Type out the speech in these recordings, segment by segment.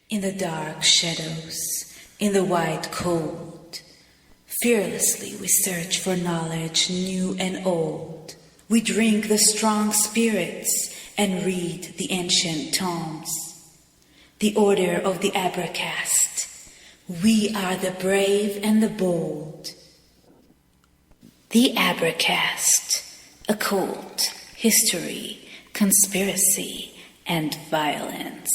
In the dark shadows, in the white cold, fearlessly we search for knowledge new and old. We drink the strong spirits and read the ancient tomes. The order of the Abracast. We are the brave and the bold. The Abracast. Occult, history, conspiracy, and violence.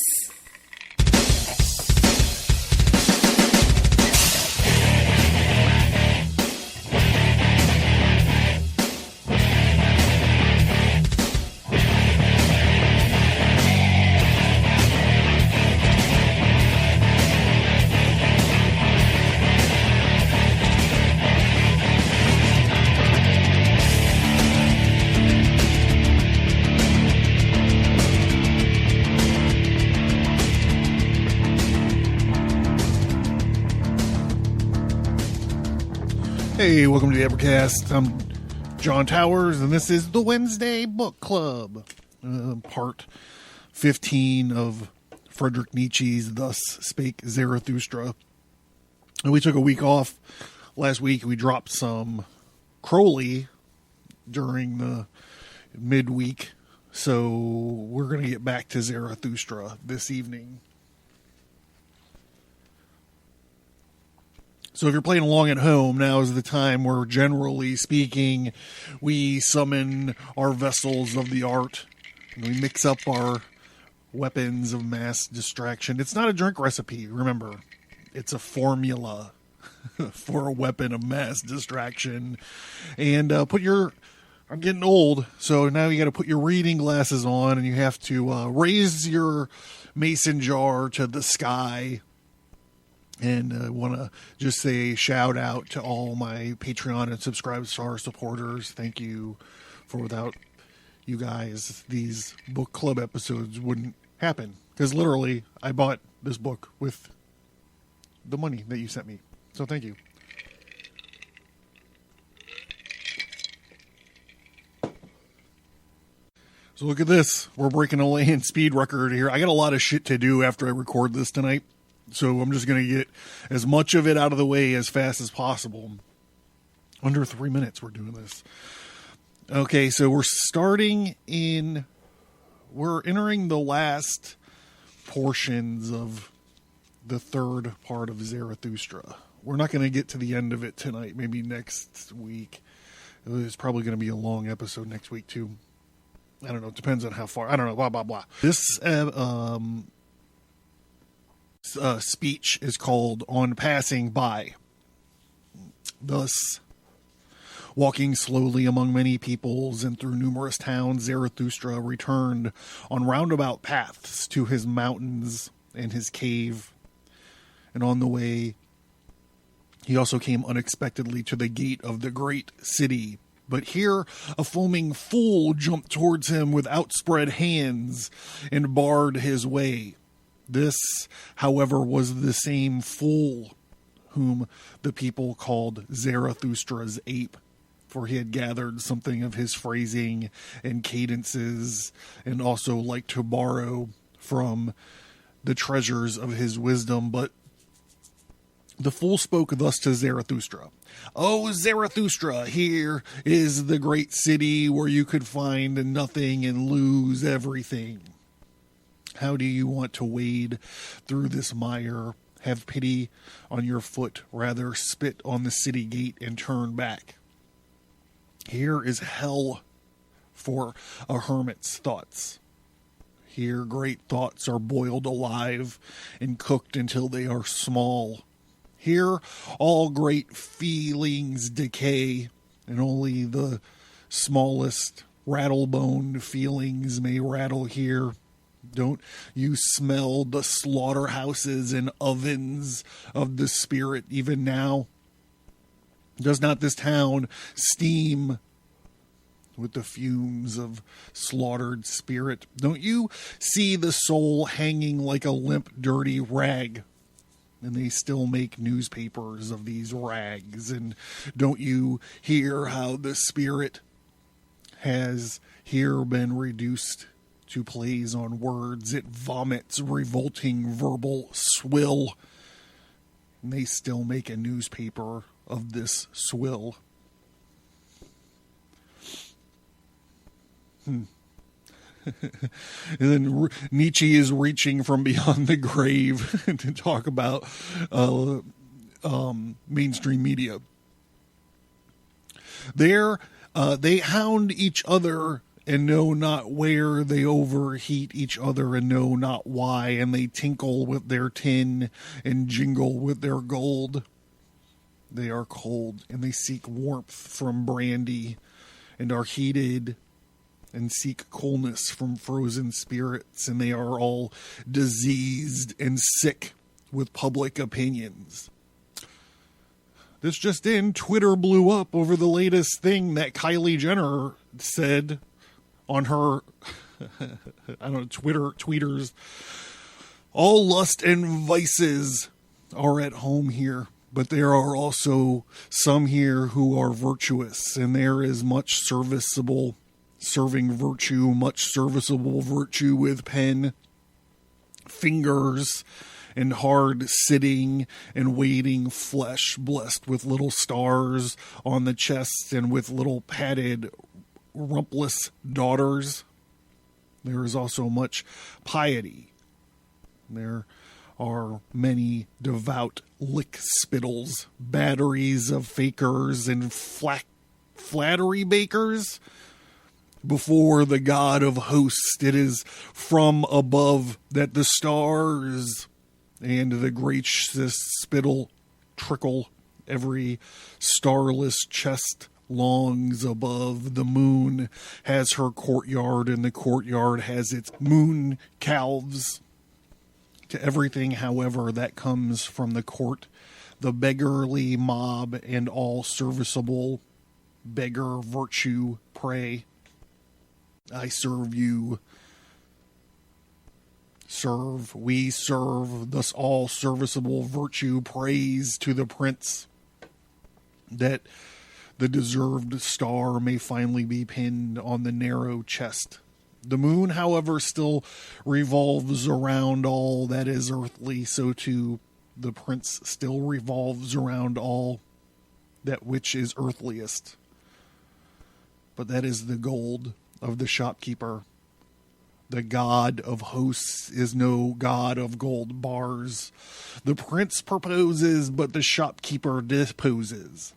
Hey, welcome to the Abracast. I'm John Towers, and this is the Wednesday Book Club, part 15 of Friedrich Nietzsche's Thus Spake Zarathustra. And we took a week off last week. We dropped some Crowley during the midweek, so we're going to get back to Zarathustra this evening. So if you're playing along at home, now is the time where, generally speaking, we summon our vessels of the art, and we mix up our weapons of mass distraction. It's not a drink recipe, remember. It's a formula for a weapon of mass distraction. And I'm getting old, so now you got to put your reading glasses on, and you have to raise your mason jar to the sky. And I want to just say shout out to all my Patreon and Subscribe Star supporters. Thank you. For without you guys, these book club episodes wouldn't happen. Because literally, I bought this book with the money that you sent me. So thank you. So look at this. We're breaking a land speed record here. I got a lot of shit to do after I record this tonight. So I'm just going to get as much of it out of the way as fast as possible. Under 3 minutes we're doing this. Okay, so we're entering the last portions of the third part of Zarathustra. We're not going to get to the end of it tonight, maybe next week. It's probably going to be a long episode next week too. I don't know, it depends on how far, I don't know, blah, blah, blah. This, speech is called On Passing By. Thus, walking slowly among many peoples and through numerous towns, Zarathustra returned on roundabout paths to his mountains and his cave. And on the way, he also came unexpectedly to the gate of the great city. But here, a foaming fool jumped towards him with outspread hands and barred his way. This, however, was the same fool whom the people called Zarathustra's ape, for he had gathered something of his phrasing and cadences, and also liked to borrow from the treasures of his wisdom. But the fool spoke thus to Zarathustra. "O Zarathustra, here is the great city where you could find nothing and lose everything. How do you want to wade through this mire? Have pity on your foot, rather spit on the city gate and turn back. Here is hell for a hermit's thoughts. Here great thoughts are boiled alive and cooked until they are small. Here all great feelings decay, and only the smallest rattle-boned feelings may rattle here. Don't you smell the slaughterhouses and ovens of the spirit even now? Does not this town steam with the fumes of slaughtered spirit? Don't you see the soul hanging like a limp, dirty rag? And they still make newspapers of these rags. And don't you hear how the spirit has here been reduced to plays on words. It vomits revolting verbal swill. And they still make a newspaper of this swill. And then Nietzsche is reaching from beyond the grave to talk about mainstream media. There, they hound each other and know not where. They overheat each other and know not why. And they tinkle with their tin and jingle with their gold. They are cold and they seek warmth from brandy and are heated and seek coolness from frozen spirits, and they are all diseased and sick with public opinions. This just in, Twitter blew up over the latest thing that Kylie Jenner said on her, tweeters. All lust and vices are at home here, but there are also some here who are virtuous, and there is much serviceable virtue with pen, fingers, and hard sitting and waiting flesh, blessed with little stars on the chest and with little padded rumpless daughters. There is also much piety. There are many devout lick spittles, batteries of fakers and flattery bakers. Before the God of hosts, it is from above that the stars and the gracious spittle trickle. Every starless chest longs above. The moon has her courtyard, and the courtyard has its moon calves. To everything, however, that comes from the court, the beggarly mob and all serviceable beggar virtue pray. I serve you. Serve, we serve, thus all serviceable virtue praise to the prince, that the deserved star may finally be pinned on the narrow chest. The moon, however, still revolves around all that is earthly, so too the prince still revolves around all that which is earthliest. But that is the gold of the shopkeeper. The God of hosts is no God of gold bars. The prince proposes, but the shopkeeper disposes.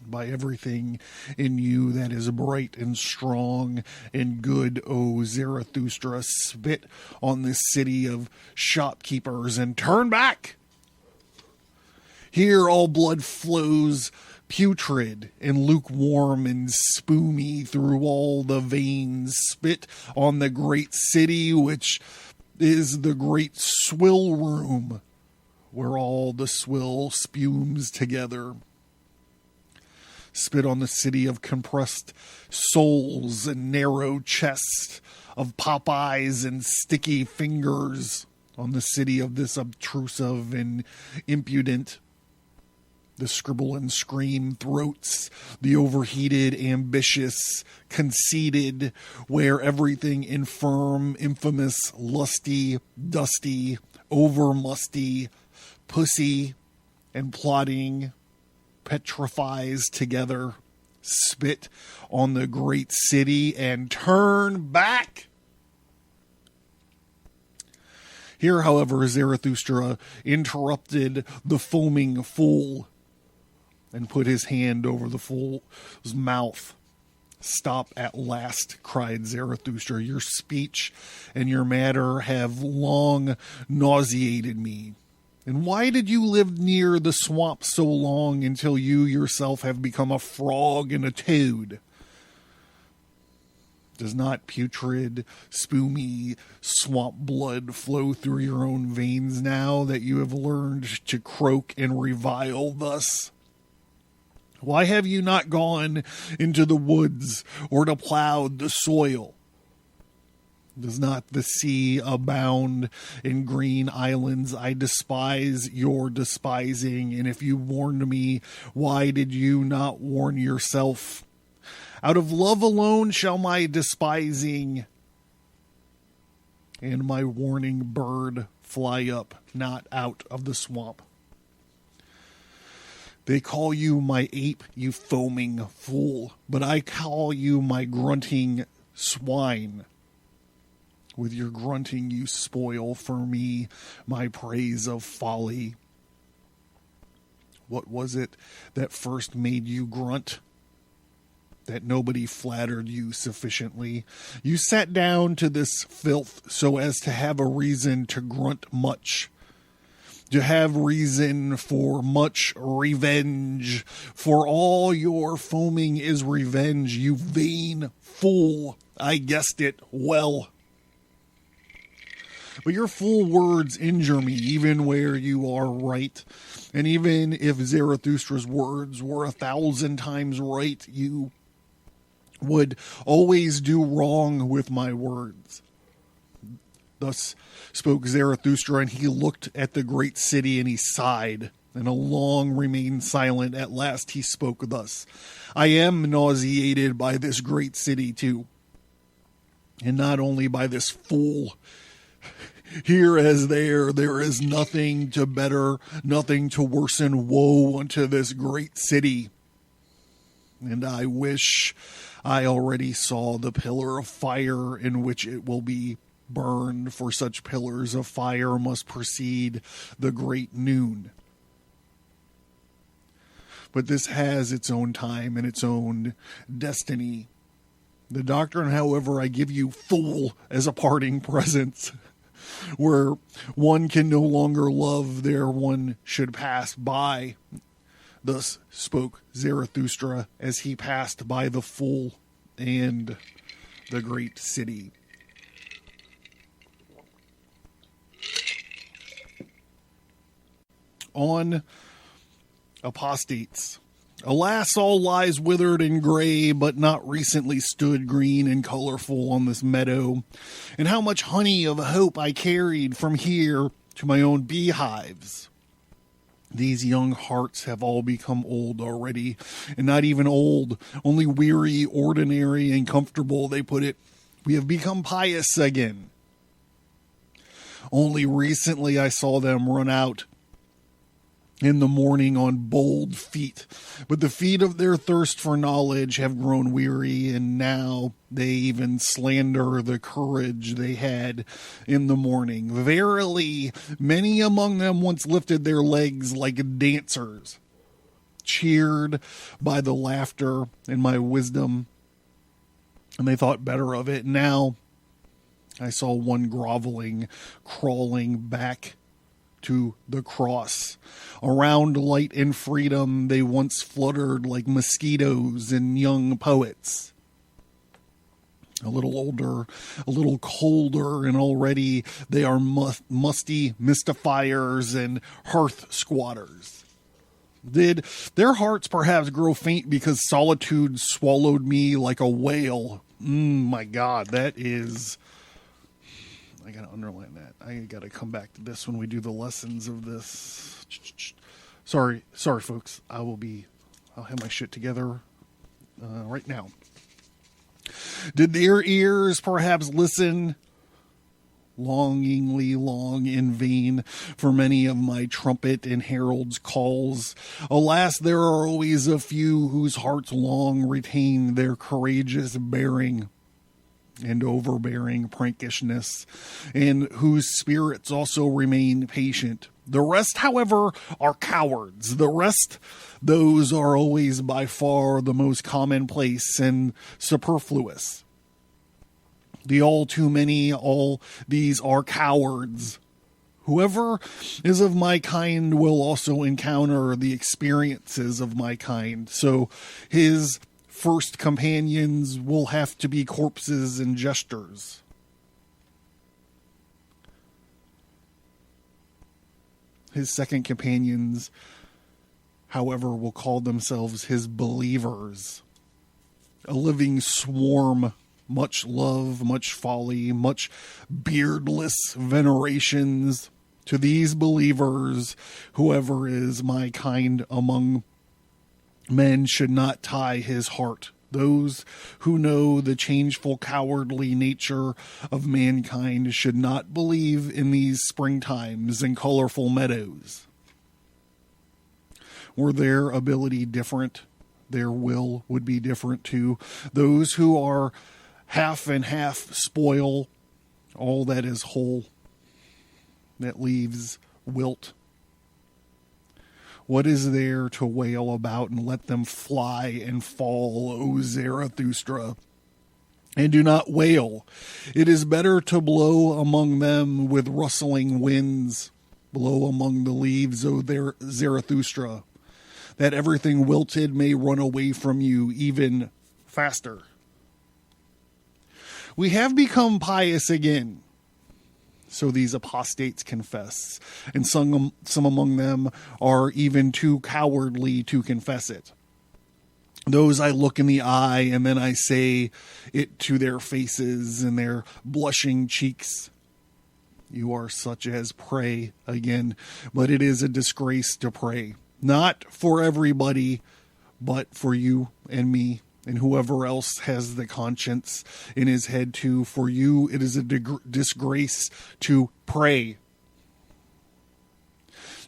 By everything in you that is bright and strong and good, O Zarathustra, spit on this city of shopkeepers and turn back. Here all blood flows putrid and lukewarm and spumy through all the veins. Spit on the great city, which is the great swill room, where all the swill spumes together. Spit on the city of compressed souls and narrow chests, of Popeyes and sticky fingers, on the city of this obtrusive and impudent, the scribble and scream throats, the overheated, ambitious, conceited, where everything infirm, infamous, lusty, dusty, over-musty, pussy, and plotting petrifies together. Spit on the great city and turn back. Here, however, Zarathustra interrupted the foaming fool and put his hand over the fool's mouth. Stop at last, cried Zarathustra. Your speech and your matter have long nauseated me. And why did you live near the swamp so long until you yourself have become a frog and a toad? Does not putrid, spumy swamp blood flow through your own veins now that you have learned to croak and revile thus? Why have you not gone into the woods or to plow the soil? Does not the sea abound in green islands? I despise your despising, and if you warned me, why did you not warn yourself? Out of love alone shall my despising and my warning bird fly up, not out of the swamp. They call you my ape, you foaming fool, but I call you my grunting swine. With your grunting you spoil for me my praise of folly. What was it that first made you grunt? That nobody flattered you sufficiently. You sat down to this filth so as to have a reason to grunt much. To have reason for much revenge. For all your foaming is revenge, you vain fool. I guessed it well. But your fool words injure me, even where you are right. And even if Zarathustra's words were 1,000 times right, you would always do wrong with my words. Thus spoke Zarathustra, and he looked at the great city, and he sighed, and a long remained silent. At last he spoke thus: I am nauseated by this great city too, and not only by this fool. Here as there is nothing to better, nothing to worsen woe unto this great city. And I wish I already saw the pillar of fire in which it will be burned, for such pillars of fire must precede the great noon. But this has its own time and its own destiny. The doctrine, however, I give you, fool, as a parting present. Where one can no longer love, there one should pass by. Thus spoke Zarathustra as he passed by the fool and the great city. On Apostates. Alas, all lies withered and gray, but not recently stood green and colorful on this meadow. And how much honey of hope I carried from here to my own beehives. These young hearts have all become old already, and not even old, only weary, ordinary, and comfortable, they put it. We have become pious again. Only recently I saw them run out in the morning on bold feet, but the feet of their thirst for knowledge have grown weary, and now they even slander the courage they had in the morning. Verily, many among them once lifted their legs like dancers, cheered by the laughter and my wisdom, and they thought better of it. Now I saw one groveling, crawling back to the cross. Around light and freedom they once fluttered like mosquitoes and young poets. A little older, a little colder, and already they are musty mystifiers and hearth squatters. Did their hearts perhaps grow faint because solitude swallowed me like a whale? My God, that is... I gotta underline that. I gotta come back to this when we do the lessons of this. Sorry, folks. I'll have my shit together right now. Did their ears perhaps listen longingly long in vain for many of my trumpet and herald's calls? Alas, there are always a few whose hearts long retain their courageous bearing and overbearing prankishness, and whose spirits also remain patient. The rest, however, are cowards. The rest, those are always by far the most commonplace and superfluous. The all too many, all these are cowards. Whoever is of my kind will also encounter the experiences of my kind, so his first companions will have to be corpses and jesters. His second companions, however, will call themselves his believers. A living swarm, much love, much folly, much beardless venerations. To these believers, whoever is my kind among men should not tie his heart Those who know the changeful, cowardly nature of mankind should not believe in these springtimes and colorful meadows. Were their ability different, their will would be different too. Those who are half and half spoil all that is whole, that leaves wilt. What is there to wail about, and let them fly and fall, O Zarathustra? And do not wail. It is better to blow among them with rustling winds. Blow among the leaves, O Zarathustra, that everything wilted may run away from you even faster. We have become pious again, so these apostates confess, and some among them are even too cowardly to confess it. Those I look in the eye, and then I say it to their faces and their blushing cheeks. You are such as pray again, but it is a disgrace to pray. Not for everybody, but for you and me, and whoever else has the conscience in his head too. For you, it is a disgrace to pray.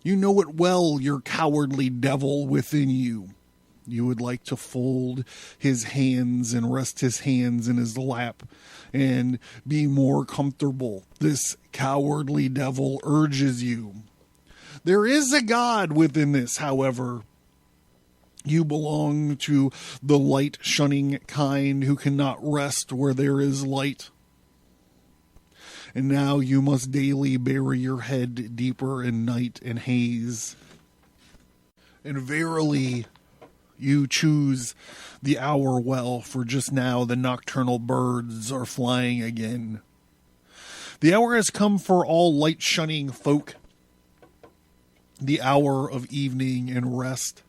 You know it well, your cowardly devil within you. You would like to fold his hands and rest his hands in his lap and be more comfortable. This cowardly devil urges you. There is a God within this, however. You belong to the light-shunning kind who cannot rest where there is light. And now you must daily bury your head deeper in night and haze. And verily, you choose the hour well, for just now the nocturnal birds are flying again. The hour has come for all light-shunning folk. The hour of evening and rest.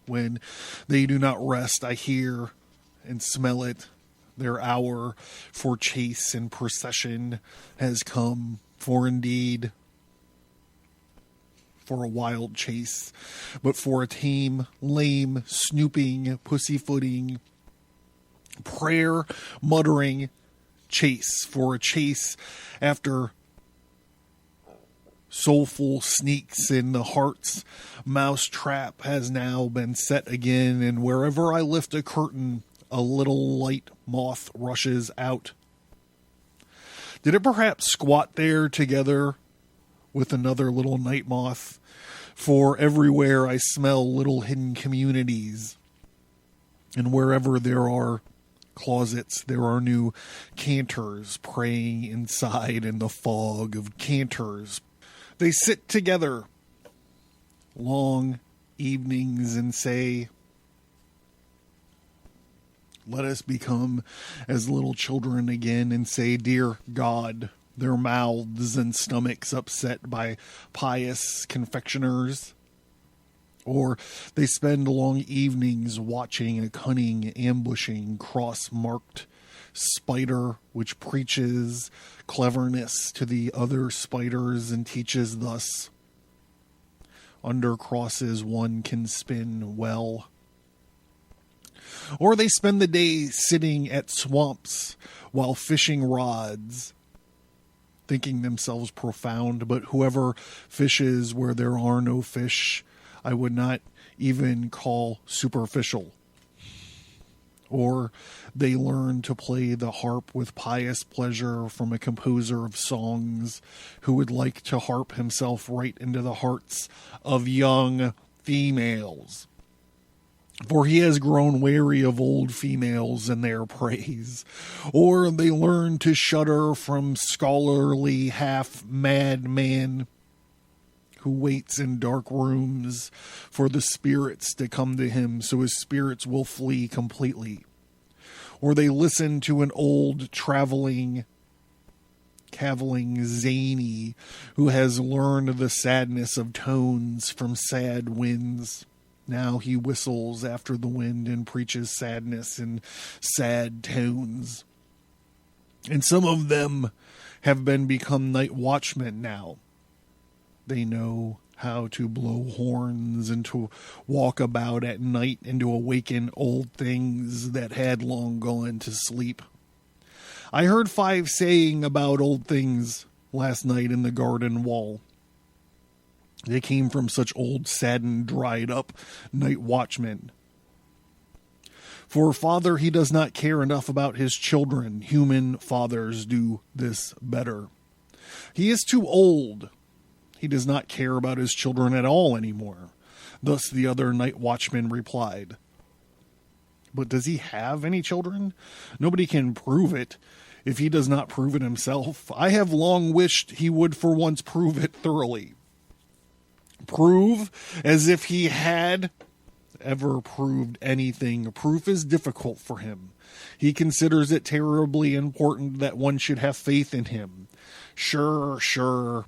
When they do not rest, I hear and smell it. Their hour for chase and procession has come, for indeed, for a wild chase, but for a tame, lame, snooping, pussyfooting, prayer muttering chase, for a chase after soulful sneaks in the heart's mouse trap has now been set again, and wherever I lift a curtain, a little light moth rushes out. Did it perhaps squat there together with another little night moth? For everywhere I smell little hidden communities, and wherever there are closets, there are new cantors praying inside in the fog of cantors. They sit together long evenings and say, let us become as little children again, and say, dear God, their mouths and stomachs upset by pious confectioners. Or they spend long evenings watching a cunning, ambushing, cross-marked spider which preaches cleverness to the other spiders and teaches thus, under crosses one can spin well. Or they spend the day sitting at swamps while fishing rods, thinking themselves profound, but whoever fishes where there are no fish, I would not even call superficial. Or they learn to play the harp with pious pleasure from a composer of songs who would like to harp himself right into the hearts of young females. For he has grown weary of old females and their praise. Or they learn to shudder from scholarly half-mad man who waits in dark rooms for the spirits to come to him, so his spirits will flee completely. Or they listen to an old cavilling zany who has learned the sadness of tones from sad winds. Now he whistles after the wind and preaches sadness in sad tones. And some of them have become night watchmen now. They know how to blow horns and to walk about at night and to awaken old things that had long gone to sleep. I heard 5 saying about old things last night in the garden wall. They came from such old, saddened, dried up night watchmen. For a father, he does not care enough about his children. Human fathers do this better. He is too old. He does not care about his children at all anymore. Thus the other night watchman replied. But does he have any children? Nobody can prove it if he does not prove it himself. I have long wished he would for once prove it thoroughly. Prove as if he had ever proved anything. Proof is difficult for him. He considers it terribly important that one should have faith in him. Sure.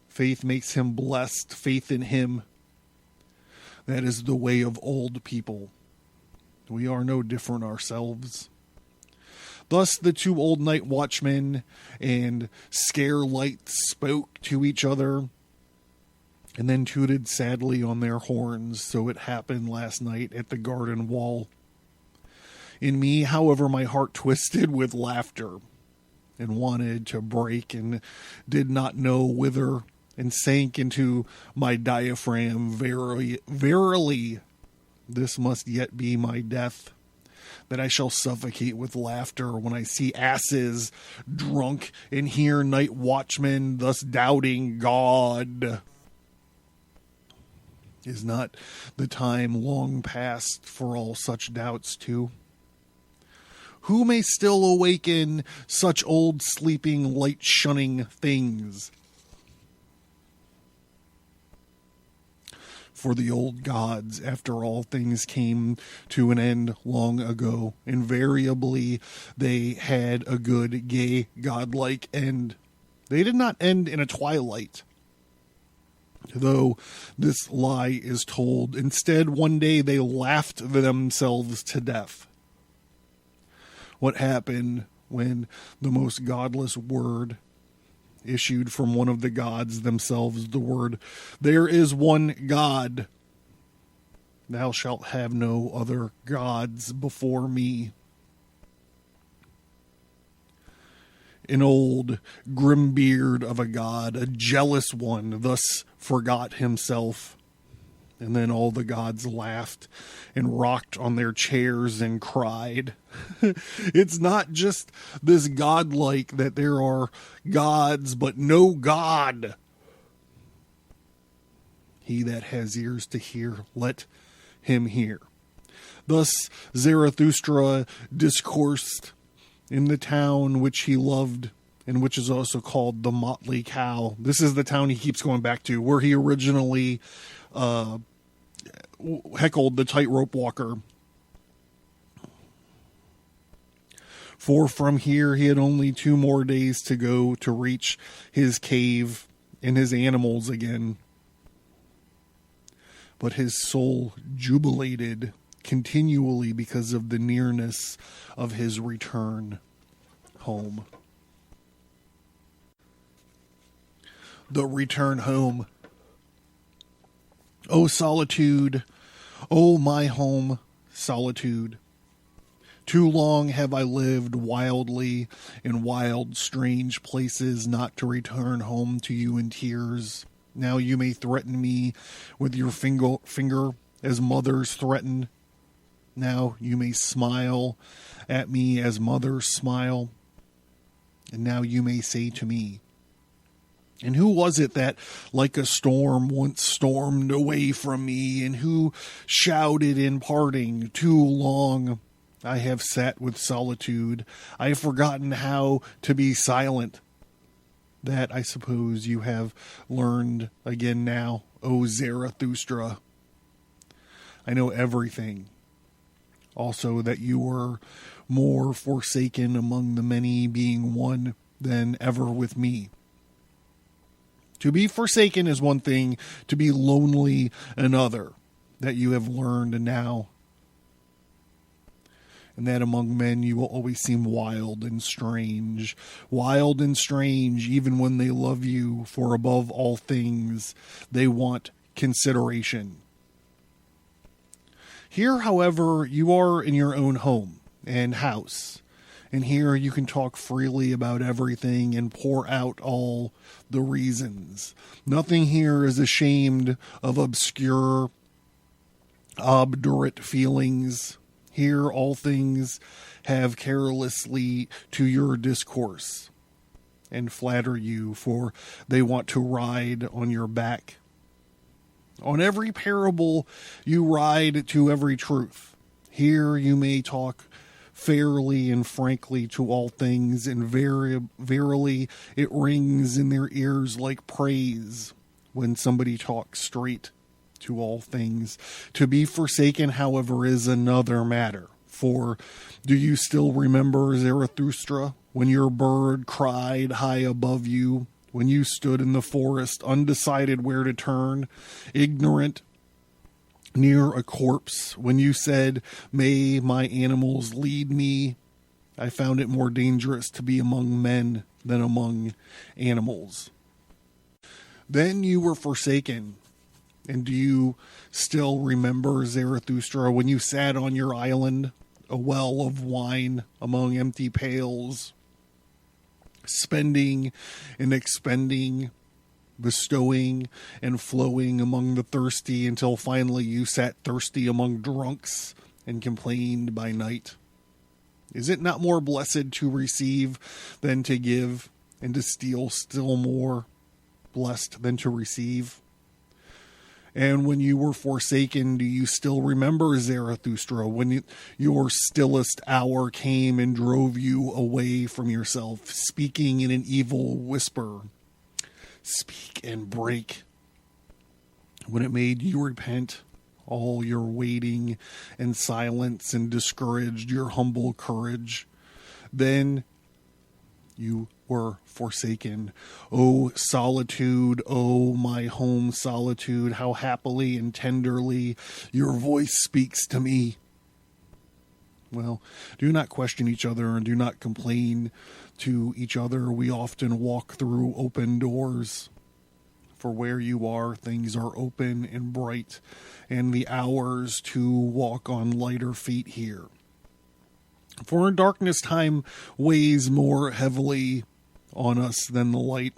Faith makes him blessed. Faith in him. That is the way of old people. We are no different ourselves. Thus the 2 old night watchmen and scare lights spoke to each other, and then tooted sadly on their horns. So it happened last night at the garden wall. In me, however, my heart twisted with laughter and wanted to break and did not know whither, and sank into my diaphragm. Verily, this must yet be my death, that I shall suffocate with laughter when I see asses drunk and hear night watchmen thus doubting God. Is not the time long past for all such doubts too? Who may still awaken such old sleeping light shunning things? For the old gods, after all things came to an end long ago, invariably they had a good, gay, godlike end. They did not end in a twilight, though this lie is told. Instead, one day they laughed themselves to death. What happened when the most godless word issued from one of the gods themselves, the word, "There is one God. Thou shalt have no other gods before me." An old grim beard of a god, a jealous one, thus forgot himself. And then all the gods laughed and rocked on their chairs and cried. It's not just this godlike that there are gods, but no God. He that has ears to hear, let him hear. Thus Zarathustra discoursed in the town which he loved, and which is also called the Motley Cow. This is the town he keeps going back to, where he originally heckled the tightrope walker. For from here he had only 2 more days to go to reach his cave and his animals again. But his soul jubilated continually because of the nearness of his return home. The return home. O solitude, O my home, solitude. Too long have I lived wildly in wild, strange places not to return home to you in tears. Now you may threaten me with your finger as mothers threaten. Now you may smile at me as mothers smile. And now you may say to me, and who was it that, like a storm, once stormed away from me, and who shouted in parting, too long I have sat with solitude. I have forgotten how to be silent. That, I suppose, you have learned again now, O Zarathustra. I know everything. Also that you were more forsaken among the many, being one, than ever with me. To be forsaken is one thing, to be lonely another. That you have learned now. and that among men you will always seem wild and strange, even when they love you, for above all things they want consideration. Here, however, you are in your own home and house, and here you can talk freely about everything and pour out all the reasons. Nothing here is ashamed of obscure, obdurate feelings. Here all things have carelessly to your discourse and flatter you, for they want to ride on your back. On every parable you ride to every truth. Here you may talk fairly and frankly to all things, and verily it rings in their ears like praise when somebody talks straight to all things. To be forsaken, however, is another matter. For do you still remember, Zarathustra, when your bird cried high above you, when you stood in the forest, undecided where to turn, ignorant, near a corpse, when you said, "May my animals lead me"? I found it more dangerous to be among men than among animals. Then you were forsaken. And do you still remember, Zarathustra, when you sat on your island, a well of wine among empty pails, spending and expending, bestowing and flowing among the thirsty, until finally you sat thirsty among drunks and complained by night? Is it not more blessed to receive than to give, and to steal still more blessed than to receive? And when you were forsaken, do you still remember, Zarathustra, when your stillest hour came and drove you away from yourself, speaking in an evil whisper, "Speak and break"? When it made you repent all your waiting and silence and discouraged your humble courage, then you were forsaken. O solitude, O my home solitude, how happily and tenderly your voice speaks to me. Well, do not question each other and do not complain to each other. We often walk through open doors. For where you are, things are open and bright, and the hours to walk on lighter feet here. For in darkness time weighs more heavily on us than the light.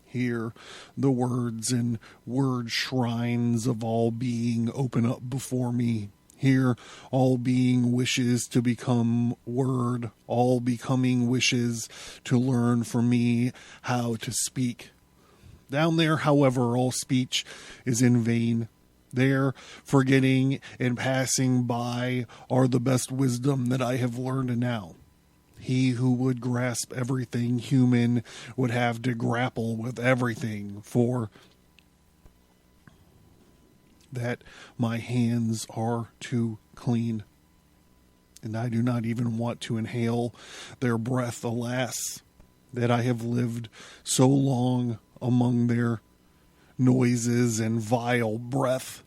Here the words and word shrines of all being open up before me. Here all being wishes to become word, all becoming wishes to learn from me how to speak. Down there, however, all speech is in vain. There, forgetting and passing by are the best wisdom that I have learned now. He who would grasp everything human would have to grapple with everything, for that my hands are too clean, and I do not even want to inhale their breath. Alas, that I have lived so long among their noises and vile breath.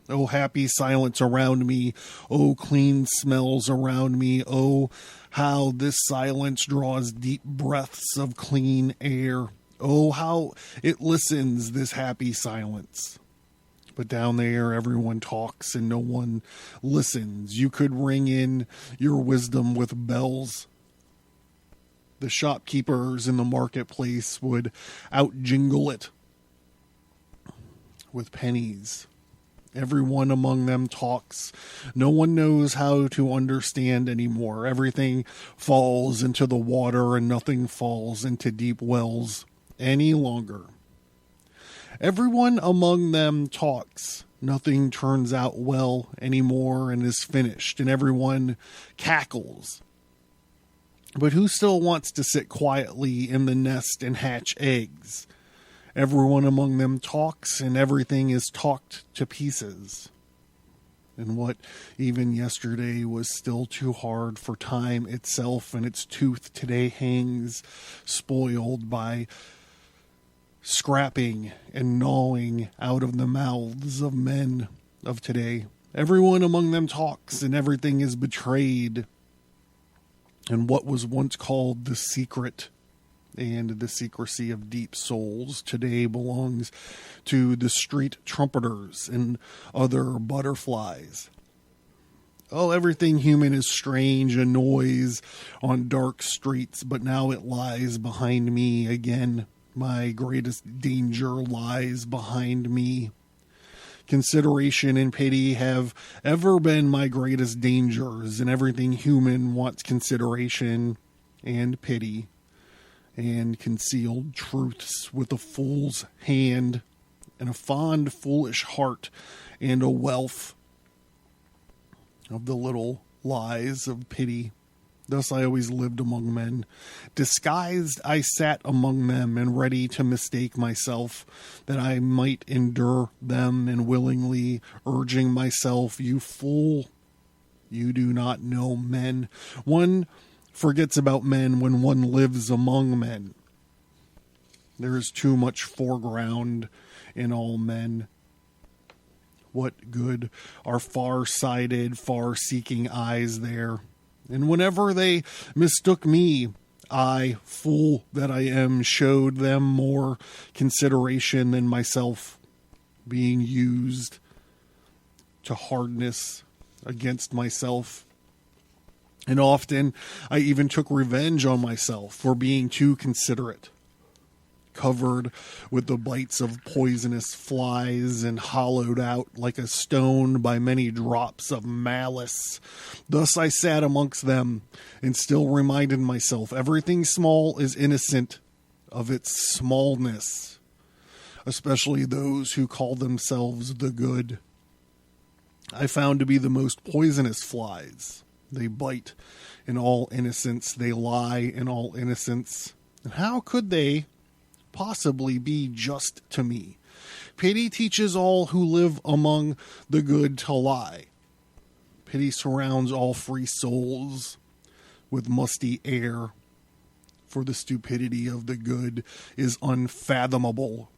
Oh, happy silence around me. Oh, clean smells around me. Oh, how this silence draws deep breaths of clean air. Oh, how it listens, this happy silence. But down there, everyone talks and no one listens. You could ring in your wisdom with bells. The shopkeepers in the marketplace would out-jingle it with pennies. Everyone among them talks. No one knows how to understand anymore. Everything falls into the water and nothing falls into deep wells any longer. Everyone among them talks. Nothing turns out well anymore and is finished, and everyone cackles. But who still wants to sit quietly in the nest and hatch eggs? Everyone among them talks, and everything is talked to pieces. And what even yesterday was still too hard for time itself and its tooth today hangs spoiled by scrapping and gnawing out of the mouths of men of today. Everyone among them talks, and everything is betrayed. And what was once called the secret and the secrecy of deep souls today belongs to the street trumpeters and other butterflies. Oh, everything human is strange, a noise on dark streets, but now it lies behind me again. My greatest danger lies behind me. Consideration and pity have ever been my greatest dangers, and everything human wants consideration and pity and concealed truths with a fool's hand and a fond, foolish heart and a wealth of the little lies of pity. Thus I always lived among men. Disguised I sat among them, and ready to mistake myself, that I might endure them, and willingly urging myself, you fool, you do not know men. One forgets about men when one lives among men. There is too much foreground in all men. What good are far-sighted, far-seeking eyes there? And whenever they mistook me, I, fool that I am, showed them more consideration than myself, being used to hardness against myself. And often I even took revenge on myself for being too considerate, covered with the bites of poisonous flies and hollowed out like a stone by many drops of malice. Thus I sat amongst them and still reminded myself everything small is innocent of its smallness, especially those who call themselves the good. I found to be the most poisonous flies. They bite in all innocence. They lie in all innocence. And how could they possibly be just to me? Pity teaches all who live among the good to lie. Pity surrounds all free souls with musty air, for the stupidity of the good is unfathomable.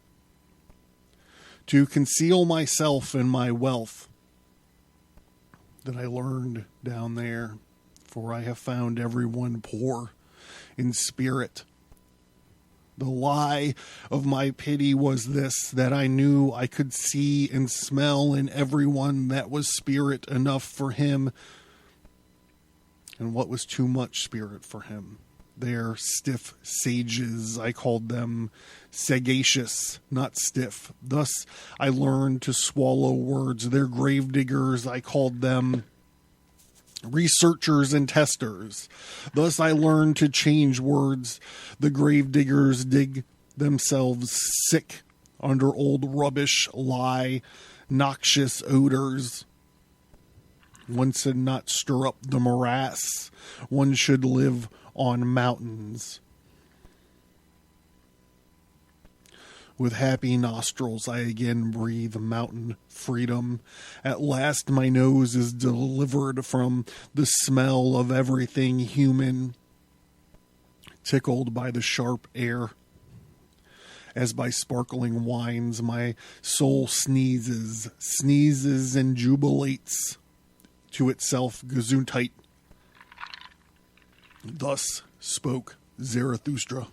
To conceal myself and my wealth that I learned down there, for I have found everyone poor in spirit. The lie of my pity was this, that I knew I could see and smell in everyone that was spirit enough for him, and what was too much spirit for him. They're stiff sages, I called them sagacious, not stiff. Thus I learned to swallow words. They're gravediggers, I called them researchers and testers. Thus I learned to change words. The gravediggers dig themselves sick under old rubbish, lie, noxious odors. One should not stir up the morass. One should live on mountains. With happy nostrils, I again breathe mountain freedom. At last my nose is delivered from the smell of everything human, tickled by the sharp air. As by sparkling wines, my soul sneezes and jubilates to itself Gesundheit. Thus spoke Zarathustra.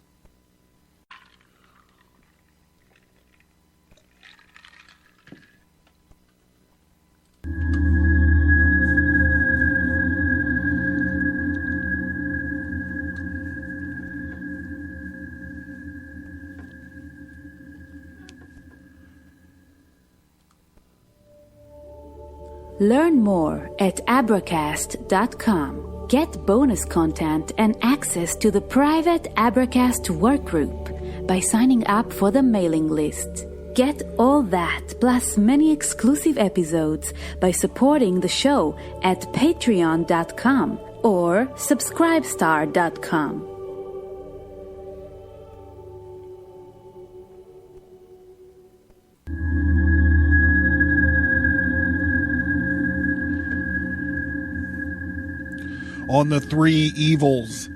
Learn more at Abracast.com. Get bonus content and access to the private Abracast workgroup by signing up for the mailing list. Get all that plus many exclusive episodes by supporting the show at Patreon.com or Subscribestar.com. On the three evils.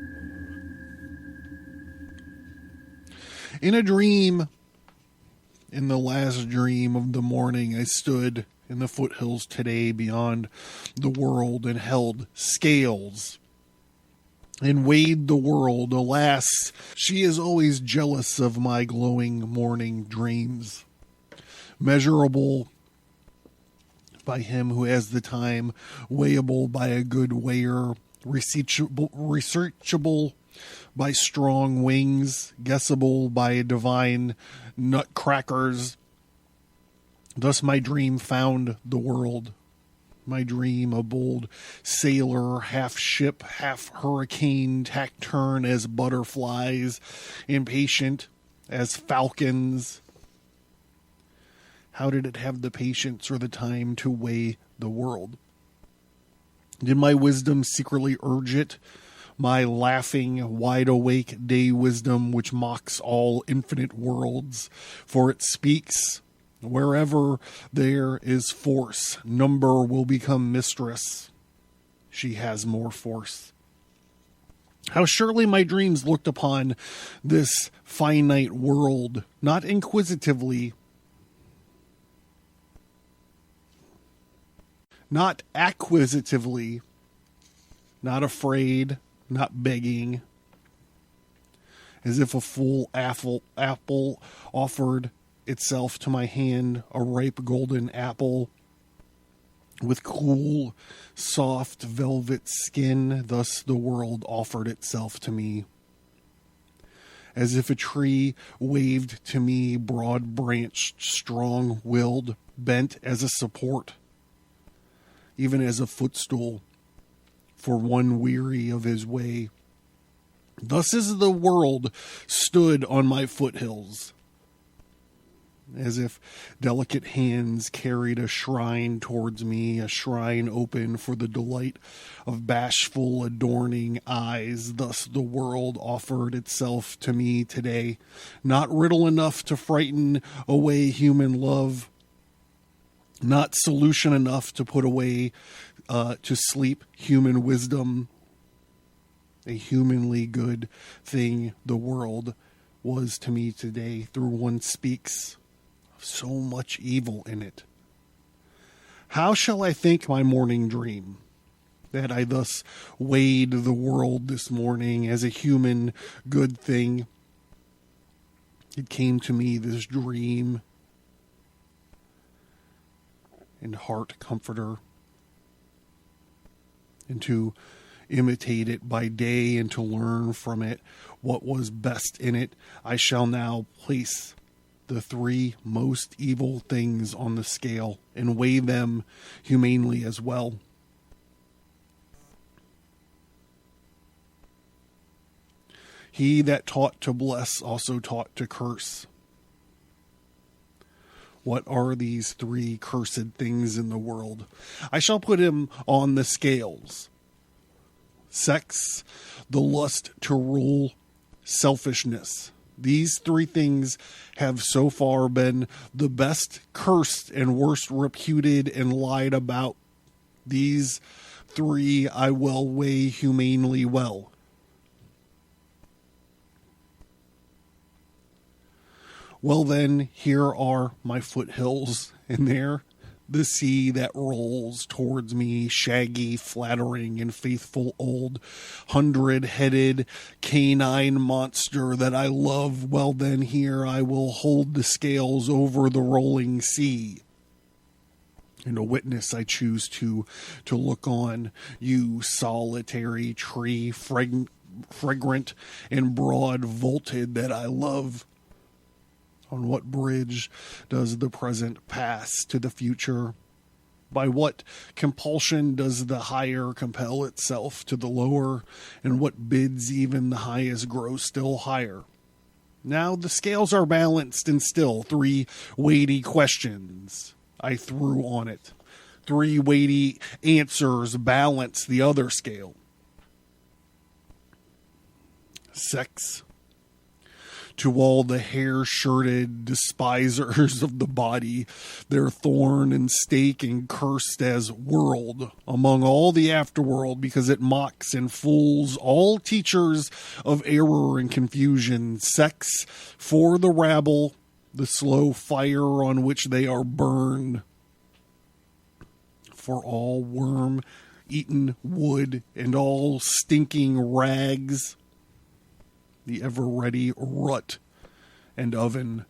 In a dream, in the last dream of the morning, I stood in the foothills today beyond the world and held scales and weighed the world. Alas, she is always jealous of my glowing morning dreams, measurable by him who has the time, weighable by a good weigher, researchable by strong wings, guessable by divine nutcrackers. Thus my dream found the world. My dream, a bold sailor, half ship, half hurricane, taciturn as butterflies, impatient as falcons. How did it have the patience or the time to weigh the world? Did my wisdom secretly urge it? My laughing, wide-awake day wisdom, which mocks all infinite worlds, for it speaks, wherever there is force, number will become mistress. She has more force. How surely my dreams looked upon this finite world, not inquisitively, not acquisitively, not afraid, not begging, as if a full apple offered itself to my hand, a ripe golden apple with cool, soft velvet skin. Thus the world offered itself to me, as if a tree waved to me, broad-branched, strong-willed, bent as a support, even as a footstool for one weary of his way. Thus as the world stood on my foothills, as if delicate hands carried a shrine towards me, a shrine open for the delight of bashful, adorning eyes. Thus the world offered itself to me today, not riddle enough to frighten away human love, not solution enough to put away to sleep human wisdom. A humanly good thing the world was to me today, through one speaks of so much evil in it. How shall I think my morning dream, that I thus weighed the world this morning as a human good thing? It came to me, this dream and heart comforter, and to imitate it by day and to learn from it what was best in it, I shall now place the three most evil things on the scale and weigh them humanely as well. He that taught to bless also taught to curse. What are these three cursed things in the world? I shall put him on the scales. Sex, the lust to rule, selfishness. These three things have so far been the best cursed and worst reputed and lied about. These three I will weigh humanely well. Well then, here are my foothills, and there the sea that rolls towards me, shaggy, flattering, and faithful old 100-headed canine monster that I love. Well then, here I will hold the scales over the rolling sea. And a witness I choose to look on, you solitary tree, fragrant and broad vaulted that I love. On what bridge does the present pass to the future? By what compulsion does the higher compel itself to the lower? And what bids even the highest grow still higher? Now the scales are balanced, and still three weighty questions I threw on it. Three weighty answers balance the other scale. Sex. To all the hair-shirted despisers of the body, their thorn and stake and cursed as world among all the afterworld, because it mocks and fools all teachers of error and confusion. Sex for the rabble, the slow fire on which they are burned. for all worm-eaten wood and all stinking rags, the ever-ready rut and oven.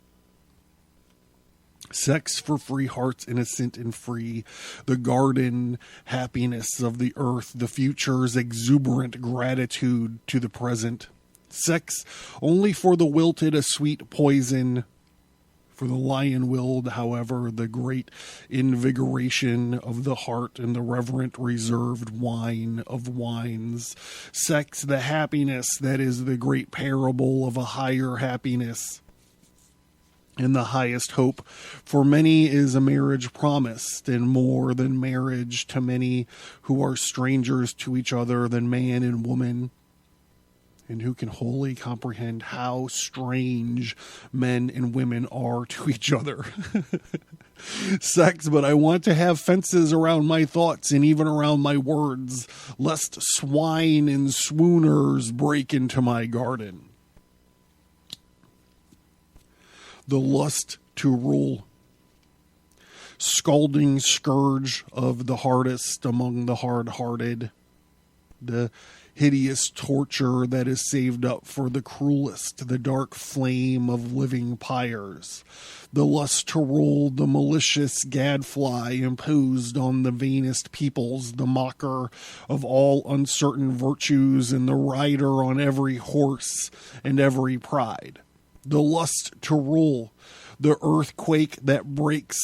Sex for free hearts innocent and free, the garden happiness of the earth, the future's exuberant gratitude to the present. Sex only for the wilted a sweet poison, for the lion-willed, however, the great invigoration of the heart and the reverent reserved wine of wines. Sex, the happiness that is the great parable of a higher happiness. And the highest hope for many is a marriage promised, and more than marriage to many who are strangers to each other than man and woman, and who can wholly comprehend how strange men and women are to each other. Sex, but I want to have fences around my thoughts and even around my words, lest swine and swooners break into my garden. The lust to rule, scalding scourge of the hardest among the hard-hearted, the hideous torture that is saved up for the cruelest, the dark flame of living pyres, the lust to rule, the malicious gadfly imposed on the vainest peoples, the mocker of all uncertain virtues, and the rider on every horse and every pride. The lust to rule, the earthquake that breaks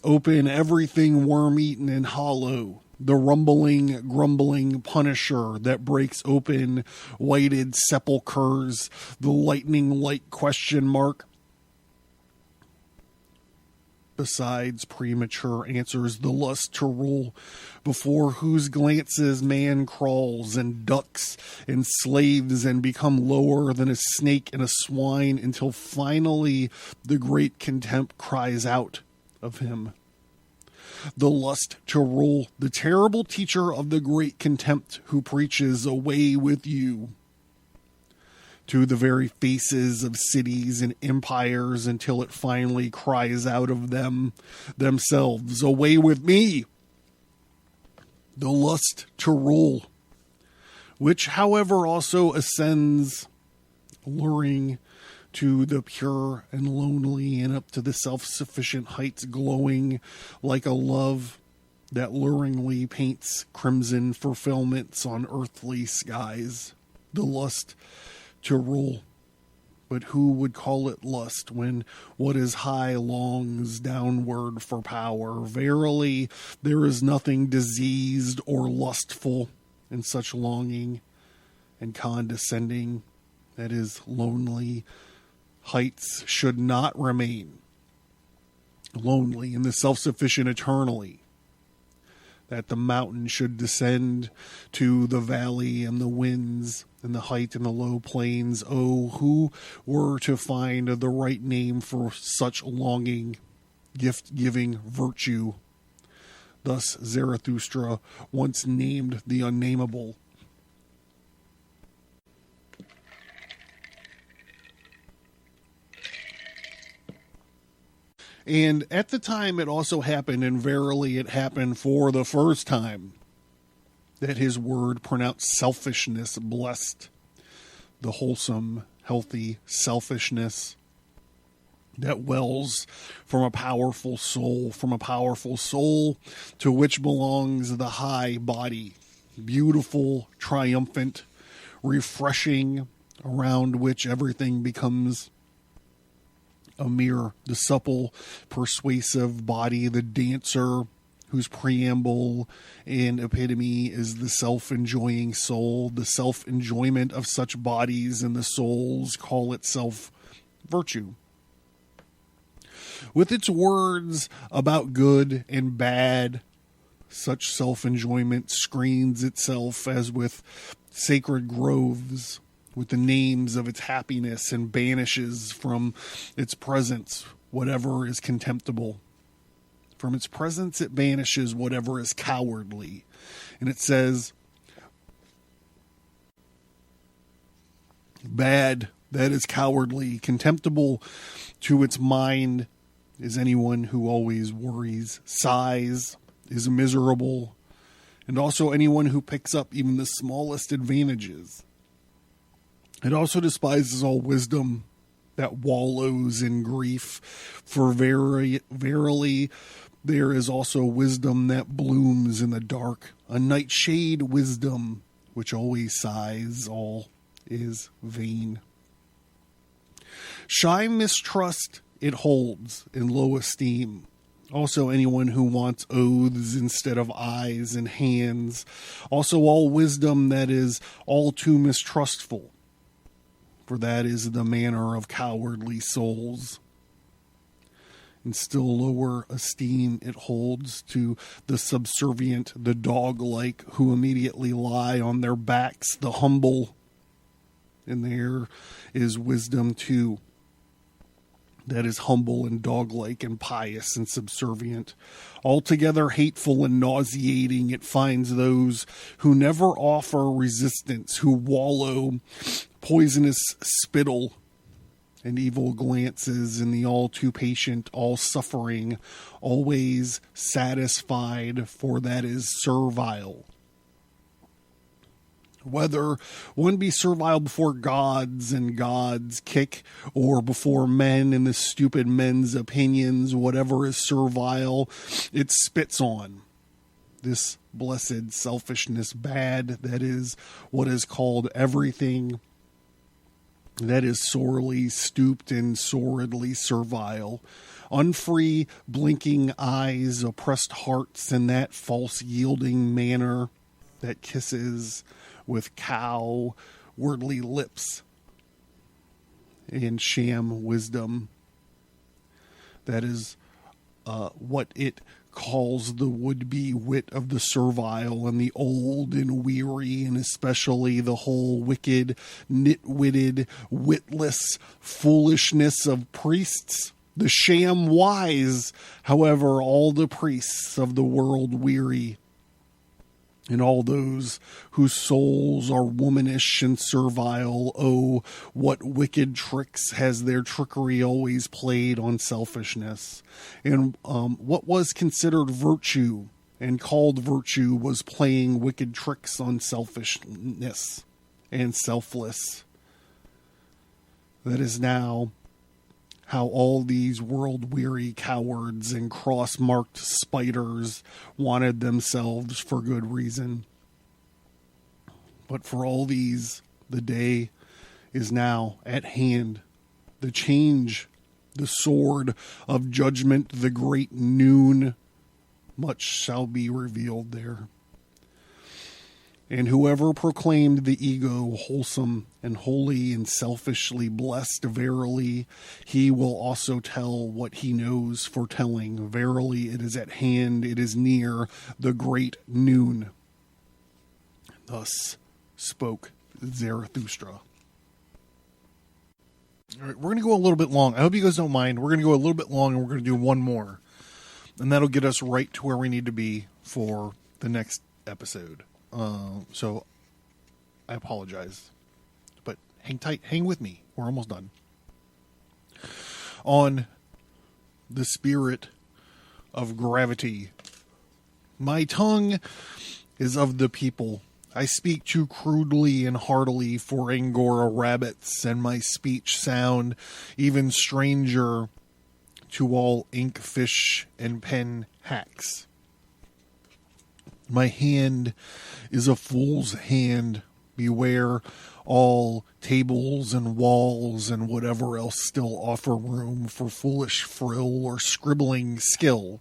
open everything worm-eaten and hollow, the rumbling, grumbling punisher that breaks open whited sepulchres, the lightning-like question mark, besides premature answers, the lust to rule, before whose glances man crawls and ducks and slaves and become lower than a snake and a swine, until finally the great contempt cries out of him. The lust to rule, the terrible teacher of the great contempt, who preaches away with you to the very faces of cities and empires, until it finally cries out of themselves, away with me. The lust to rule, which, however, also ascends, alluring to the pure and lonely, and up to the self-sufficient heights, glowing like a love that luringly paints crimson fulfillments on earthly skies. The lust to rule. But who would call it lust when what is high longs downward for power? Verily, there is nothing diseased or lustful in such longing and condescending. That is, lonely heights should not remain lonely, and the self-sufficient eternally. That the mountain should descend to the valley, and the winds and the height and the low plains. Oh, who were to find the right name for such longing, gift-giving virtue? Thus Zarathustra once named the unnameable. And at the time it also happened, and verily it happened for the first time, that his word pronounced selfishness blessed, the wholesome, healthy selfishness that wells from a powerful soul to which belongs the high body, beautiful, triumphant, refreshing, around which everything becomes a mirror, the supple, persuasive body, the dancer whose preamble and epitome is the self-enjoying soul. The self-enjoyment of such bodies and the souls call itself virtue. With its words about good and bad, such self-enjoyment screens itself as with sacred groves, with the names of its happiness, and banishes from its presence whatever is contemptible. From its presence it banishes whatever is cowardly. And it says, bad, that is cowardly. Contemptible to its mind is anyone who always worries, sighs, is miserable, and also anyone who picks up even the smallest advantages. It also despises all wisdom that wallows in grief, for verily there is also wisdom that blooms in the dark, a nightshade wisdom which always sighs, all is vain. Shy mistrust it holds in low esteem. Also anyone who wants oaths instead of eyes and hands. Also all wisdom that is all too mistrustful, for that is the manner of cowardly souls. In still lower esteem it holds to the subservient, the dog-like, who immediately lie on their backs, the humble. And there is wisdom too, that is humble and dog-like and pious and subservient. Altogether hateful and nauseating, it finds those who never offer resistance, who wallow poisonous spittle and evil glances in the all too patient, all suffering, always satisfied, for that is servile. Whether one be servile before gods and gods kick, or before men and the stupid men's opinions, whatever is servile, it spits on. This blessed selfishness bad, that is what is called everything that is sorely stooped and sordidly servile. Unfree, blinking eyes, oppressed hearts, and that false yielding manner that kisses with cowardly lips, and sham wisdom. That is what it calls the would-be wit of the servile and the old and weary, and especially the whole wicked, nit-witted, witless foolishness of priests. The sham wise, however, all the priests of the world weary, and all those whose souls are womanish and servile. Oh, what wicked tricks has their trickery always played on selfishness. And what was considered virtue and called virtue was playing wicked tricks on selfishness and selfless. That is now how all these world-weary cowards and cross-marked spiders wanted themselves for good reason. But for all these, the day is now at hand. The change, the sword of judgment, the great noon, much shall be revealed there. And whoever proclaimed the ego wholesome and holy and selfishly blessed, verily, he will also tell what he knows for telling. Verily, it is at hand, it is near, the great noon. Thus spoke Zarathustra. All right, we're going to go a little bit long. I hope you guys don't mind. We're going to go a little bit long, and we're going to do one more. And that'll get us right to where we need to be for the next episode. So I apologize, but hang tight, hang with me. We're almost done. On the spirit of gravity, my tongue is of the people. I speak too crudely and heartily for Angora rabbits, and my speech sound even stranger to all ink fish and pen hacks. My hand is a fool's hand. Beware all tables and walls and whatever else still offer room for foolish frill or scribbling skill.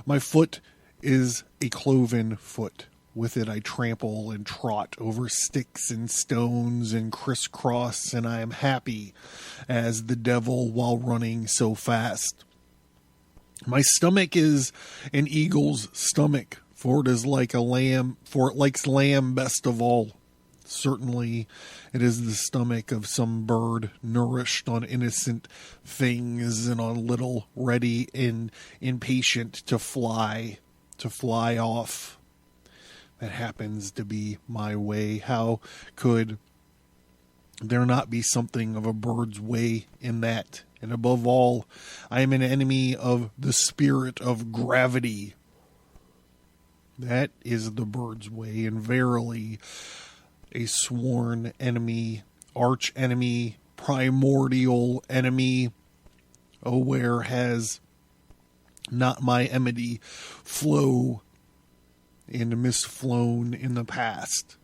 My foot is a cloven foot. With it I trample and trot over sticks and stones and crisscross, and I am happy as the devil while running so fast. My stomach is an eagle's stomach, for it is like a lamb, for it likes lamb best of all. Certainly it is the stomach of some bird nourished on innocent things and on little ready and impatient to fly off. That happens to be my way. How could there not be something of a bird's way in that? And above all, I am an enemy of the spirit of gravity, That is the bird's way, and verily a sworn enemy, arch enemy, primordial enemy. Oh, where has not my enmity flow and misflown in the past?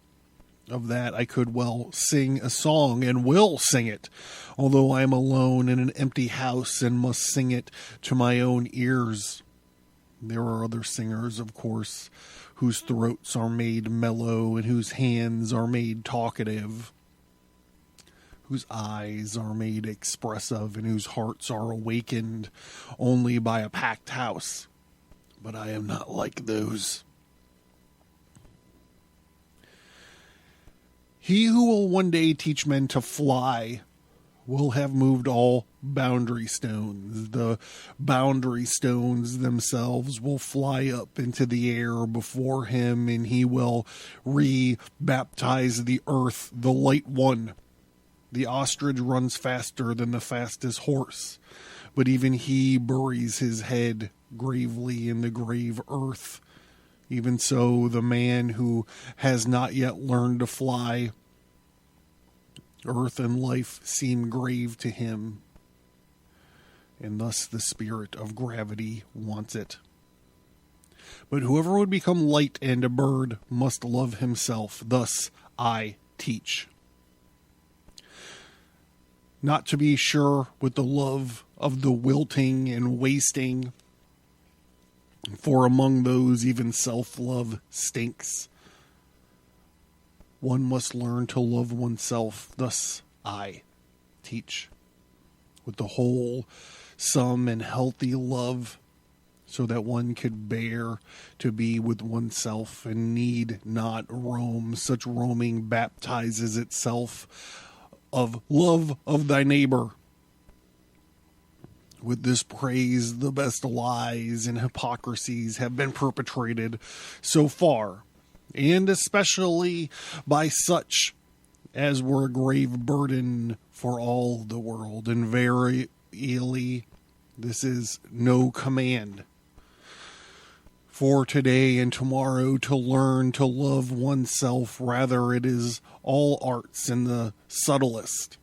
Of that I could well sing a song, and will sing it, although I am alone in an empty house and must sing it to my own ears. There are other singers, of course, whose throats are made mellow and whose hands are made talkative, whose eyes are made expressive and whose hearts are awakened only by a packed house. But I am not like those. He who will one day teach men to fly will have moved all boundary stones. The boundary stones themselves will fly up into the air before him, and he will re-baptize the earth, the light one. The ostrich runs faster than the fastest horse, but even he buries his head gravely in the grave earth. Even so, the man who has not yet learned to fly, earth and life seem grave to him, and thus the spirit of gravity wants it. But whoever would become light and a bird must love himself. Thus I teach. Not to be sure with the love of the wilting and wasting, for among those even self-love stinks. One must learn to love oneself. Thus I teach. With the whole, some, and healthy love, so that one could bear to be with oneself and need not roam. Such roaming baptizes itself of love of thy neighbor. With this praise, the best lies and hypocrisies have been perpetrated so far, and especially by such as were a grave burden for all the world. And verily, this is no command for today and tomorrow to learn to love oneself. Rather, it is all arts and the subtlest,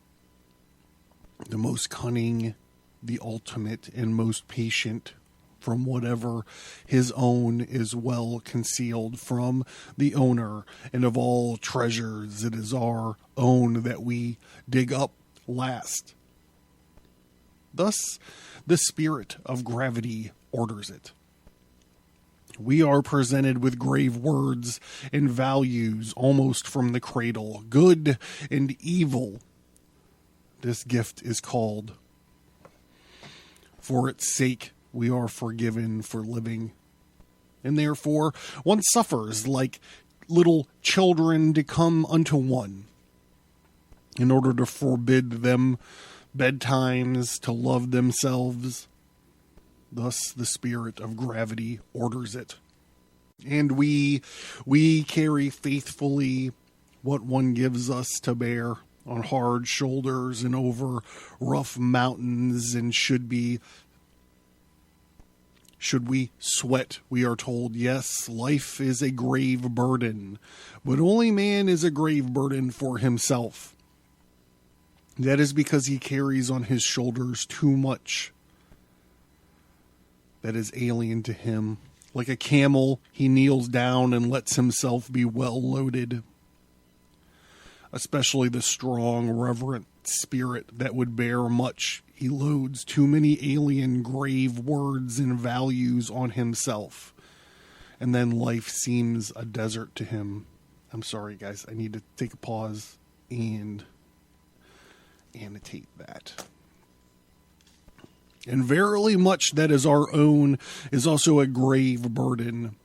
the most cunning, the ultimate, and most patient, from whatever his own is well concealed from the owner. And of all treasures, it is our own that we dig up last. Thus, the spirit of gravity orders it. We are presented with grave words and values almost from the cradle, good and evil. This gift is called. For its sake, we are forgiven for living. And therefore, one suffers like little children to come unto one, in order to forbid them bedtimes, to love themselves. Thus the spirit of gravity orders it. And we carry faithfully what one gives us to bear on hard shoulders and over rough mountains. And should we sweat, we are told, yes, life is a grave burden, but only man is a grave burden for himself. That is because he carries on his shoulders too much that is alien to him. Like a camel, he kneels down and lets himself be well loaded. Especially the strong, reverent spirit that would bear much, he loads too many alien, grave words and values on himself. And then life seems a desert to him. I'm sorry, guys. I need to take a pause and annotate that. And verily much that is our own is also a grave burden.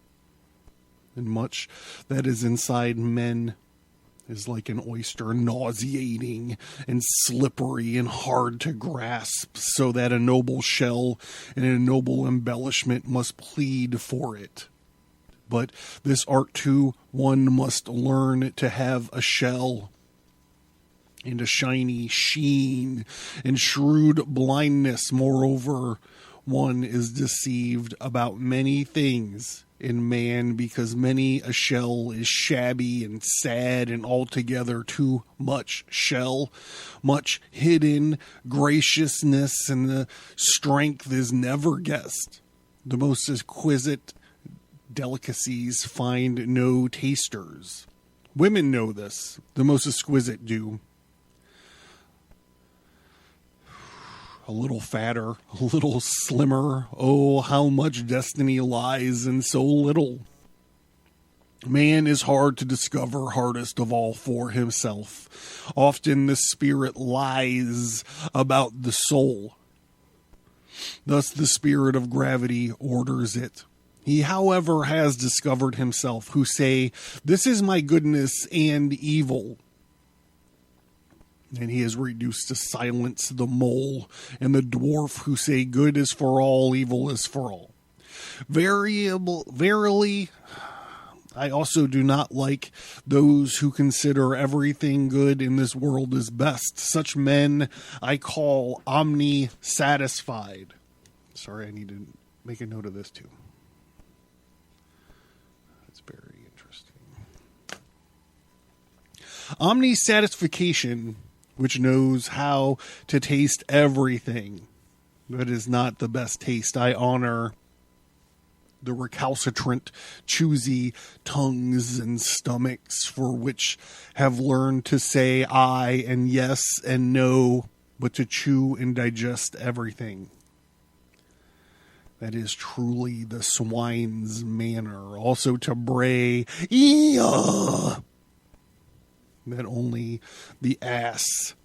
And much that is inside men is like an oyster, nauseating and slippery and hard to grasp, so that a noble shell and a noble embellishment must plead for it. But this art too, one must learn to have a shell, and a shiny sheen and shrewd blindness. Moreover, one is deceived about many things in man, because many a shell is shabby and sad, and altogether too much shell, much hidden graciousness, and the strength is never guessed. The most exquisite delicacies find no tasters. Women know this, the most exquisite do. A little fatter, a little slimmer. Oh, how much destiny lies in so little. Man is hard to discover, hardest of all for himself. Often the spirit lies about the soul. Thus the spirit of gravity orders it. He, however, has discovered himself, who say, "This is my goodness and evil." And he has reduced to silence the mole and the dwarf, who say, "Good is for all, evil is for all." Verily, I also do not like those who consider everything good in this world is best. Such men I call omni-satisfied. Sorry, I need to make a note of this too. That's very interesting. Omni-satisfaction, which knows how to taste everything, but is not the best taste. I honor the recalcitrant, choosy tongues and stomachs, for which have learned to say aye and yes and no, but to chew and digest everything. That is truly the swine's manner. Also to bray, "Eeah!" That only the ass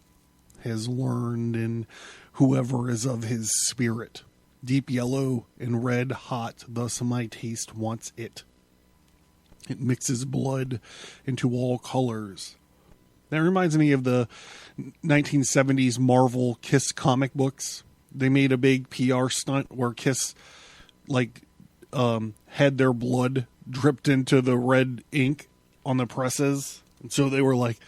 has learned, and whoever is of his spirit. Deep yellow and red hot, thus my taste wants it. It mixes blood into all colors. That reminds me of the 1970s Marvel Kiss comic books. They made a big PR stunt where Kiss had their blood dripped into the red ink on the presses. And so they were like,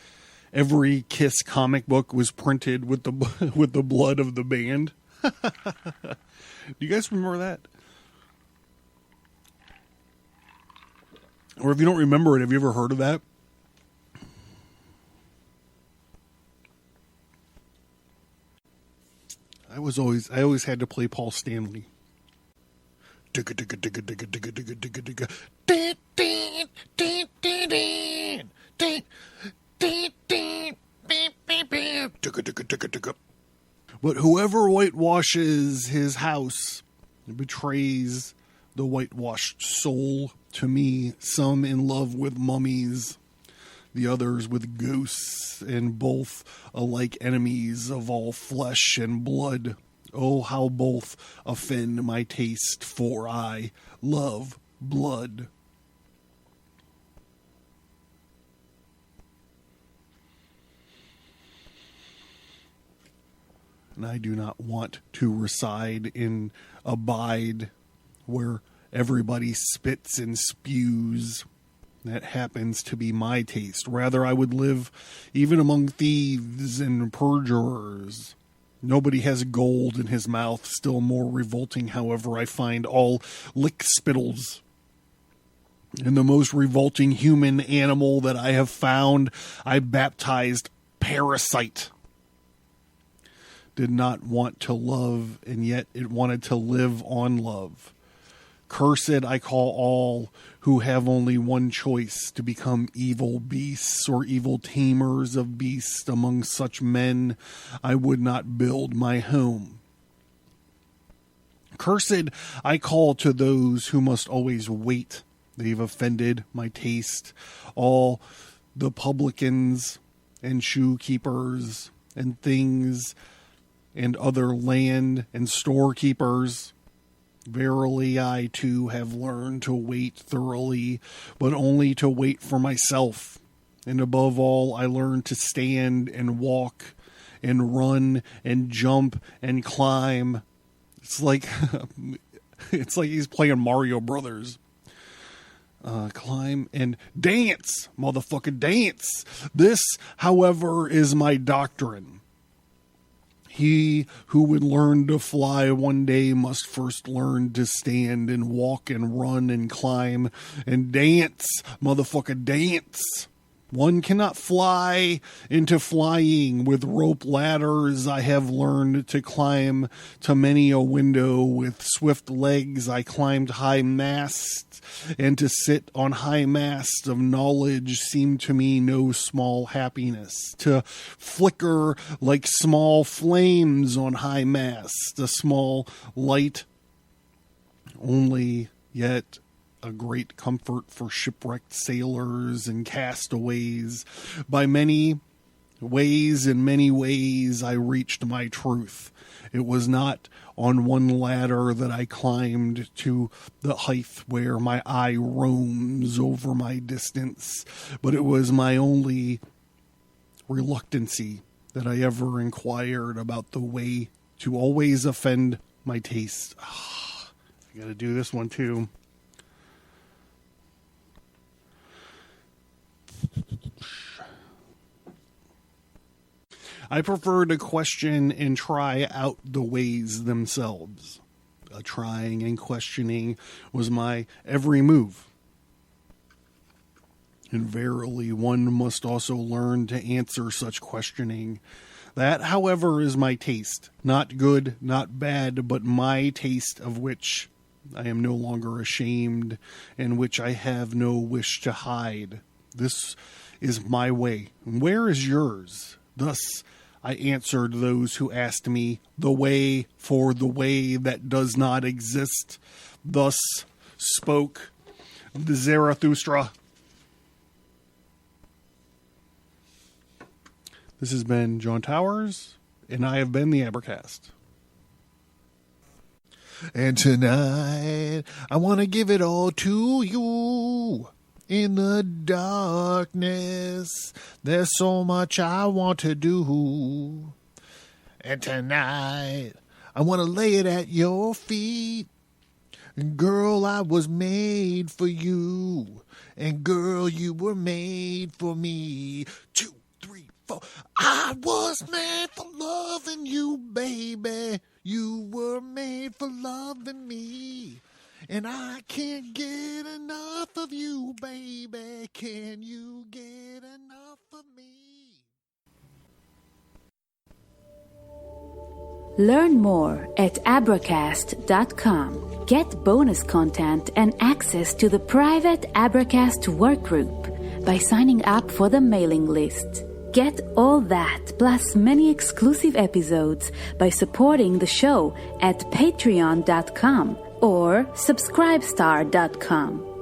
every Kiss comic book was printed with the blood of the band. Do you guys remember that? Or if you don't remember it, have you ever heard of that? I always had to play Paul Stanley. But whoever whitewashes his house betrays the whitewashed soul. To me, some in love with mummies, the others with ghosts, and both alike enemies of all flesh and blood. Oh, how both offend my taste, for I love blood. And I do not want to reside and abide where everybody spits and spews. That happens to be my taste. Rather, I would live even among thieves and perjurers. Nobody has gold in his mouth. Still more revolting, however, I find all lick spittles. And the most revolting human animal that I have found, I baptized Parasite. Did not want to love, and yet it wanted to live on love. Cursed I call all who have only one choice, to become evil beasts or evil tamers of beasts. Among such men I would not build my home. Cursed I call to those who must always wait. They've offended my taste. All the publicans and shoe keepers and things and other land and storekeepers. Verily, I too have learned to wait thoroughly, but only to wait for myself. And above all, I learned to stand and walk and run and jump and climb. It's like he's playing Mario Brothers. Climb and dance, motherfucker, dance. This, however, is my doctrine. He who would learn to fly one day must first learn to stand and walk and run and climb and dance, motherfucker, dance. One cannot fly into flying with rope ladders. I have learned to climb to many a window with swift legs. I climbed high masts, and to sit on high masts of knowledge seemed to me no small happiness. To flicker like small flames on high masts, a small light only, yet a great comfort for shipwrecked sailors and castaways. By many ways, in many ways, I reached my truth. It was not on one ladder that I climbed to the height where my eye roams over my distance, but it was my only reluctancy that I ever inquired about the way to always offend my taste. I gotta do this one too. I prefer to question and try out the ways themselves. Trying and questioning was my every move. And verily, one must also learn to answer such questioning. That, however, is my taste. Not good, not bad, but my taste, of which I am no longer ashamed, and which I have no wish to hide. This is my way. Where is yours? Thus I answered those who asked me the way for the way that does not exist. Thus spoke Zarathustra. This has been John Towers, and I have been the Abracast. And tonight, I want to give it all to you. In the darkness, there's so much I want to do. And tonight, I want to lay it at your feet. Girl, I was made for you. And girl, you were made for me. 2, 3, 4. I was made for loving you, baby. You were made for loving me. And I can't get enough of you, baby. Can you get enough of me? Learn more at Abracast.com. Get bonus content and access to the private Abracast workgroup by signing up for the mailing list. Get all that, plus many exclusive episodes by supporting the show at Patreon.com or Subscribestar.com.